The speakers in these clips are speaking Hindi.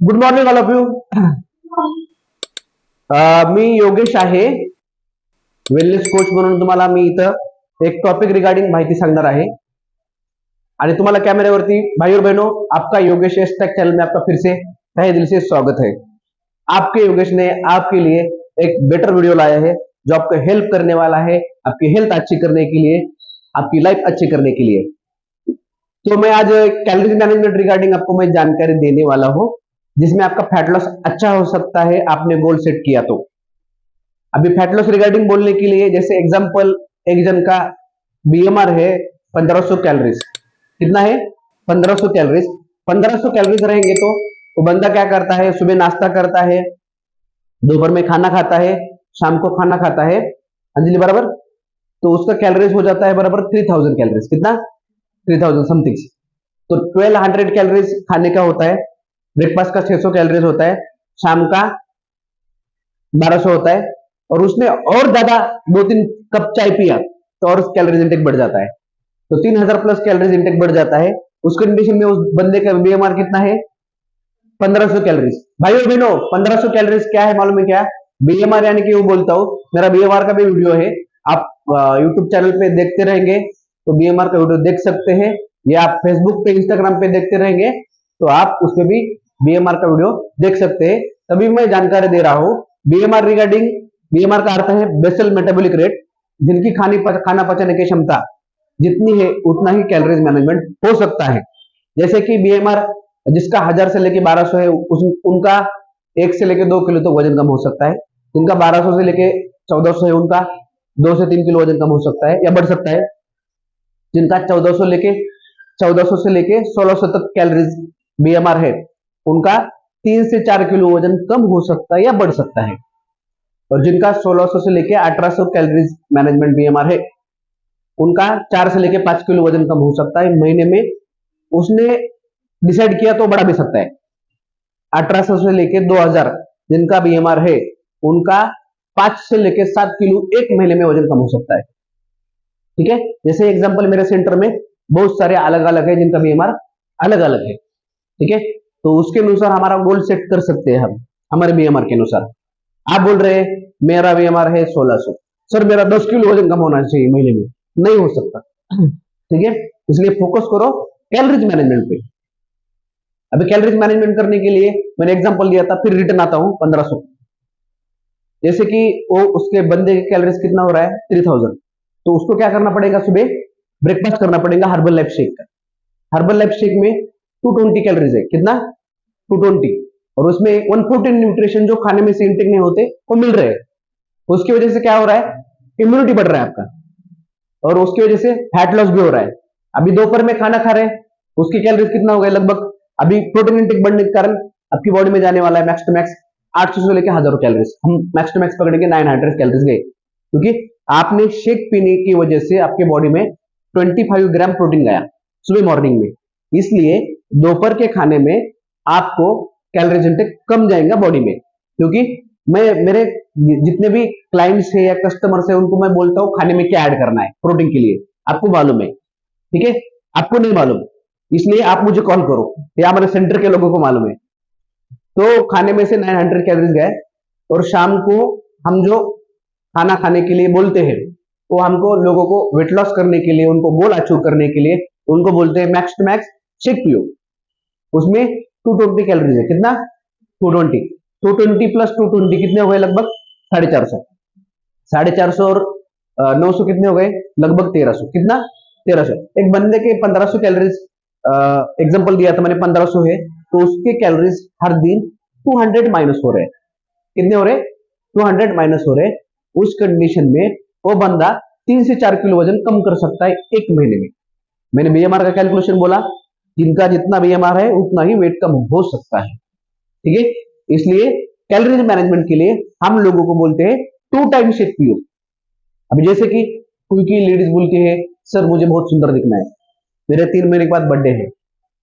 Good morning all of you. मी योगेश आहे, वेलनेस कोच म्हणून तुम्हाला मी इथं एक टॉपिक रिगार्डिंग माहिती सांगणार आहे. आणि तुम्हाला कैमरे भाई और बहनों, आपका योगेश टेक चैनल में आपका फिर से तहे दिल से स्वागत है. आपके योगेश ने आपके लिए एक बेटर वीडियो लाया है जो आपको हेल्प करने वाला है, आपकी हेल्थ अच्छी करने के लिए, आपकी लाइफ अच्छी करने के लिए. तो मैं आज कैलोरी मैनेजमेंट रिगार्डिंग आपको मैं जानकारी देने वाला हूं, जिसमें आपका फैट लॉस अच्छा हो सकता है आपने गोल सेट किया तो. अभी फैट लॉस रिगार्डिंग बोलने के लिए, जैसे एग्जांपल, एक जन का बीएमआर है 1500 कैलोरीज. कितना है? 1500 कैलोरीज. 1500 कैलोरीज रहेंगे तो वो बंदा क्या करता है? सुबह नाश्ता करता है, दोपहर में खाना खाता है, शाम को खाना खाता है. अंजलि बराबर. तो उसका कैलोरीज हो जाता है बराबर 3000 कैलोरीज. कितना? 3000 समथिंग. तो 1200 कैलोरीज खाने का होता है, ब्रेकफास्ट का 600 कैलोरीज होता है, शाम का 1200 होता है, और उसने और ज्यादा 2-3 कप चाय पिया तो और कैलोरीज इंटेक बढ़ जाता है. तो 3000 प्लस कैलोरीज इंटेक बढ़ जाता है. उस कंडीशन में उस बंदे का बीएमआर कितना है? 1500 कैलोरीज. भाइयों बहनों, 1500 कैलोरीज क्या है मालूम है? क्या बीएमआर यानी कि वो बोलता हूं, मेरा बीएमआर का भी वीडियो है, आप यूट्यूब चैनल पे देखते रहेंगे तो बीएमआर का वीडियो देख सकते हैं, या आप फेसबुक पे, इंस्टाग्राम पे देखते रहेंगे तो आप उसपे भी बीएमआर का वीडियो देख सकते हैं. तभी मैं जानकारी दे रहा हूं बीएमआर रिगार्डिंग. बीएमआर का अर्थ है बेसल मेटाबॉलिक रेट, जिनकी खाना पचाने की क्षमता जितनी है उतना ही कैलोरीज मैनेजमेंट हो सकता है. जैसे कि बीएमआर जिसका 1000 से लेके 1200 है, उनका 1 से लेके 2 किलो तो वजन कम हो सकता है. जिनका 1200 से लेके 1400 है, उनका 2 से 3 किलो वजन कम हो सकता है या बढ़ सकता है. जिनका 1400 से लेके 1600 तक कैलोरीज बीएमआर है, उनका 3 से 4 किलो वजन कम हो सकता है या बढ़ सकता है. और जिनका 1600 से लेके 1800 कैलोरीज मैनेजमेंट बीएमआर है, उनका 4 से लेके 5 किलो वजन कम हो सकता है महीने में. उसने डिसाइड किया तो बढ़ा भी सकता है. 1800 से लेके 2000 जिनका बीएमआर है, उनका 5 से लेके 7 किलो एक महीने में वजन कम हो सकता है. ठीक है. जैसे एग्जांपल, मेरे सेंटर में बहुत सारे अलग अलग है जिनका बीएमआर अलग अलग है. ठीक है. तो उसके अनुसार हमारा गोल सेट कर सकते हैं हम, हमारे बीएमआर के अनुसार. आप बोल रहे हैं मेरा बीएमआर है 1600, सर मेरा 10 किलो वजन कम होना चाहिए महीने में. नहीं हो सकता. ठीक है. इसलिए फोकस करो कैलोरीज मैनेजमेंट पे. अभी कैलोरीज मैनेजमेंट करने के लिए मैंने एग्जांपल दिया था, फिर रिटर्न आता हूं 1500. जैसे कि वो उसके बंदे के कैलोरीज कितना हो रहा है? 3000. तो उसको क्या करना पड़ेगा? सुबह ब्रेकफास्ट करना पड़ेगा हर्बल लाइफ शेक का. हर्बल लाइफ शेक में 220 कैलोरीज है. कितना? 220. और उसमें 114 न्यूट्रिशन जो खाने में से इंटेक नहीं होते वो मिल रहे हैं. उसकी वजह से क्या हो रहा है? इम्यूनिटी बढ़ रहा है आपका, और उसकी वजह से फैट लॉस भी हो रहा है. अभी दोपहर में खाना खा रहे हैं, उसकी कैलोरीज कितना हो गया? लगभग अभी प्रोटीन इंटेक बढ़ने के कारण आपकी बॉडी में जाने वाला है मैक्स टू मैक्स 800 से लेकर 1000 कैलोरीज. हम मैक्स टू मैक्स पकड़ेंगे 900 कैलोरीज गए, क्योंकि आपने शेक पीने की वजह से आपके बॉडी में 25 ग्राम प्रोटीन गया सुबह मॉर्निंग में. इसलिए दोपहर के खाने में आपको कैलोरीज इंटेक कम जाएगा बॉडी में. क्योंकि मैं मेरे जितने भी क्लाइंट्स है या कस्टमर्स है, उनको मैं बोलता हूँ खाने में क्या ऐड करना है प्रोटीन के लिए. आपको मालूम है, ठीक है. आपको नहीं मालूम, इसलिए आप मुझे कॉल करो, या हमारे सेंटर के लोगों को मालूम है. तो खाने में से 900 कैलोरीज गए, और शाम को हम जो खाना खाने के लिए बोलते हैं वो हमको लोगों को वेट लॉस करने के लिए, उनको गोल अचीव करने के लिए उनको बोलते हैं मैक्स टू मैक्स शेक पियो. उसमें 220 कैलोरीज है. कितना? 220. 220 प्लस 220 कितने हो गए? लगभग 450. 450 और 900 कितने हो गए? लगभग 1300. कितना? 1300. एक बंदे के 1500 कैलोरीज एग्जांपल दिया था मैंने, 1500 है तो उसके कैलोरीज हर दिन 200 माइनस हो रहे हैं. कितने हो रहे? 200 माइनस हो रहे. उस कंडीशन में वो बंदा 3 से 4 किलो वजन कम कर सकता है एक महीने में. मैंने बीएमआर का कैलकुलेशन बोला, जिनका जितना बीएमआर है उतना ही वेट कम हो सकता है. ठीक है. इसलिए कैलोरीज मैनेजमेंट के लिए हम लोगों को बोलते हैं 2 टाइम शेक पियो. अभी जैसे कि कोई की लेडीज बोलती है सर मुझे बहुत सुंदर दिखना है, मेरे 3 महीने के बाद बर्थडे है.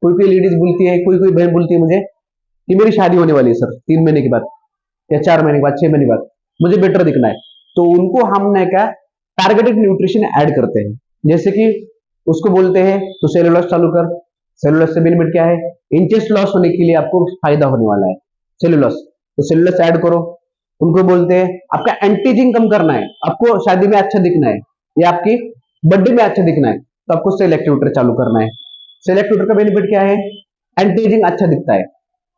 कोई लेडीज बोलती है, कोई बहन बोलती है मुझे कि मेरी शादी होने वाली है सर 3 महीने के बाद, या 4 महीने के बाद, 6 महीने के बाद, मुझे बेटर दिखना है. तो उनको हमने क्या टारगेटेड न्यूट्रिशन ऐड करते हैं. जैसे कि उसको बोलते हैं तो सेलुलोज चालू कर, सेलुलोज से बेनिफिट क्या है? इंचेस लॉस होने के लिए आपको फायदा होने वाला है सेलुलोज। तो सेलुलोज ऐड करो। उनको बोलते हैं आपका एंटीजिंग कम करना है, आपको शादी में अच्छा दिखना है या आपकी बर्थडे में अच्छा दिखना है, तो आपको सेल एक्टिवेटर चालू करना है। सेल एक्टिवेटर का बेनिफिट क्या है? एंटीजिंग अच्छा दिखता है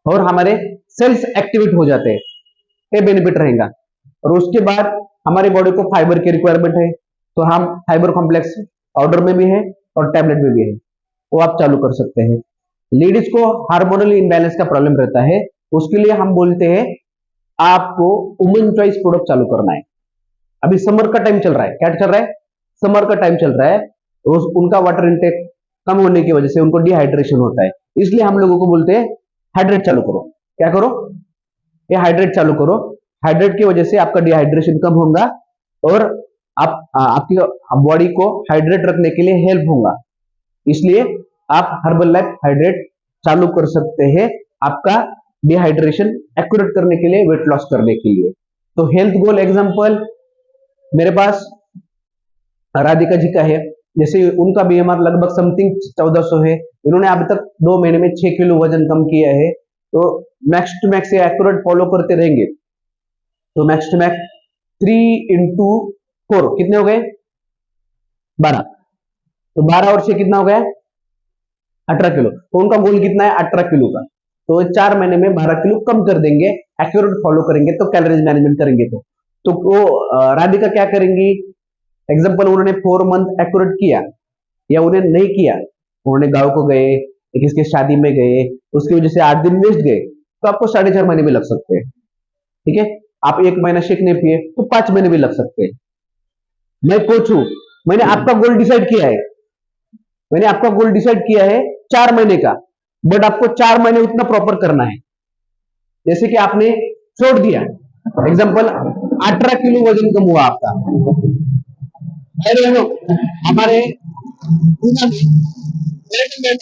और हमारे सेल्स एक्टिवेट हो जाते हैं, ये बेनिफिट रहेगा। और उसके बाद हमारी बॉडी को फाइबर की रिक्वायरमेंट है, तो हम फाइबर कॉम्प्लेक्स पाउडर में भी है और टैबलेट में भी है, वो आप चालू कर सकते हैं। लेडीज को हार्मोनल इम्बैलेंस का प्रॉब्लम रहता है, उसके लिए हम बोलते हैं आपको वुमेन चॉइस प्रोडक्ट चालू करना है। अभी समर का टाइम चल रहा है, क्या चल रहा है? समर का टाइम चल रहा है, उनका वाटर इंटेक कम होने की वजह से उनको डिहाइड्रेशन होता है, इसलिए हम लोगों को बोलते हैं हाइड्रेट चालू करो। क्या करो? ये हाइड्रेट चालू करो। हाइड्रेट की वजह से आपका डिहाइड्रेशन कम होगा और आपकी बॉडी को हाइड्रेट रखने के लिए हेल्प होगा, इसलिए आप हर्बल लाइफ हाइड्रेट चालू कर सकते हैं आपका डिहाइड्रेशन एक्यूरेट करने के लिए, वेट लॉस करने के लिए। तो हेल्थ गोल एग्जांपल मेरे पास राधिका जी का है, जैसे उनका बीएमआर लगभग समथिंग 1400 है, इन्होंने अभी तक 2 महीने में 6 किलो वजन कम किया है। तो मैक्स टू मैक्स ये एक्यूरेट फॉलो करते रहेंगे तो मैक्स टू मैक्स 3 इंटू 4 कितने हो गए? 12। तो 12 और 6 कितना हो गया? 18 किलो। तो उनका गोल कितना है? 18 किलो का। तो 4 महीने में 12 किलो कम कर देंगे, एक्यूरेट फॉलो करेंगे तो, कैलोरीज मैनेजमेंट करेंगे तो वो राधिका क्या करेंगी? एग्जाम्पल उन्होंने 4 मंथ एक्यूरेट किया या उन्हें नहीं किया, उन्होंने गांव को गए, किसके शादी में गए, उसकी वजह से 8 दिन वेस्ट गए, तो आपको 4.5 महीने भी लग सकते हैं। ठीक है, आप 1 महीना शेक नहीं पिए तो 5 महीने भी लग सकते हैं। मैं कोच हूं, मैंने आपका गोल डिसाइड किया है, मैंने आपका गोल डिसाइड किया है 4 महीने का, बट आपको 4 महीने उतना प्रॉपर करना है। जैसे कि आपने छोड़ दिया, एग्जाम्पल 18 किलो वजन कम हुआ आपका, हमारे पूना में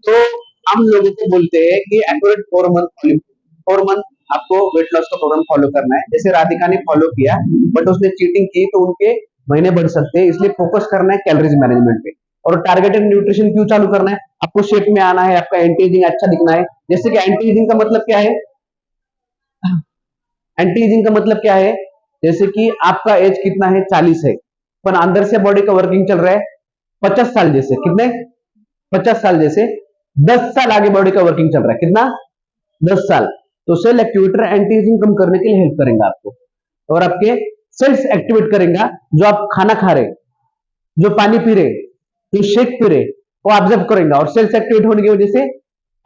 तो हम लोगों को बोलते हैं कि एक्यूरेट 4 मंथ आपको वेट लॉस का प्रोग्राम फॉलो करना है। जैसे राधिका ने फॉलो किया बट उसने चीटिंग की तो उनके महीने बढ़ सकते हैं, इसलिए फोकस करना है कैलोरीज मैनेजमेंट पे। और टारगेटेड न्यूट्रिशन क्यों चालू करना है? आपको शेप में आना है, आपका एंटी एजिंग अच्छा दिखना है। जैसे कि एंटी एजिंग का मतलब क्या है? एंटी एजिंग का मतलब क्या है? जैसे कि आपका एज कितना है? 40 है, पर अंदर से बॉडी का वर्किंग चल रहा है 50 साल जैसे। कितने? 50 साल जैसे। 10 साल आगे बॉडी का वर्किंग चल रहा है, कितना? 10 साल। तो सेल एक्टिवेटर एंटी एजिंग कम करने के लिए हेल्प करेंगे आपको और आपके सेल्स एक्टिवेट करेगा। जो आप खाना खा रहे, जो पानी पी रहे, जो शेक पी रहे, वो ऑब्जर्व करेगा और सेल्स एक्टिवेट होने की वजह से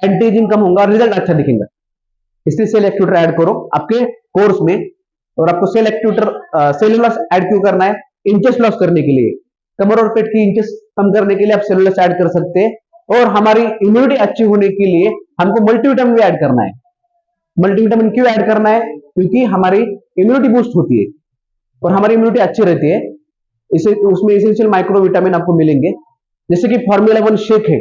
एंटी एजिंग कम होगा और रिजल्ट अच्छा दिखेगा। इसलिए सेल एक्टिवेटर ऐड करो आपके कोर्स में। और आपको सेल एक्टिवेटर सेलुलोज ऐड क्यों करना है? इंचेस लॉस करने के लिए, कमर और पेट की इंचेस कम करने के लिए आप सेलुलोज ऐड कर सकते हैं। और हमारी इम्यूनिटी अच्छी होने के लिए हमको मल्टीविटामिन भी ऐड करना है। मल्टीविटामिन क्यों ऐड करना है? क्योंकि हमारी इम्यूनिटी बूस्ट होती है और हमारी इम्यूनिटी अच्छी रहती है, इसे उसमें एसेंशियल माइक्रो विटामिन आपको मिलेंगे। जैसे कि फॉर्मूला 1 शेक है,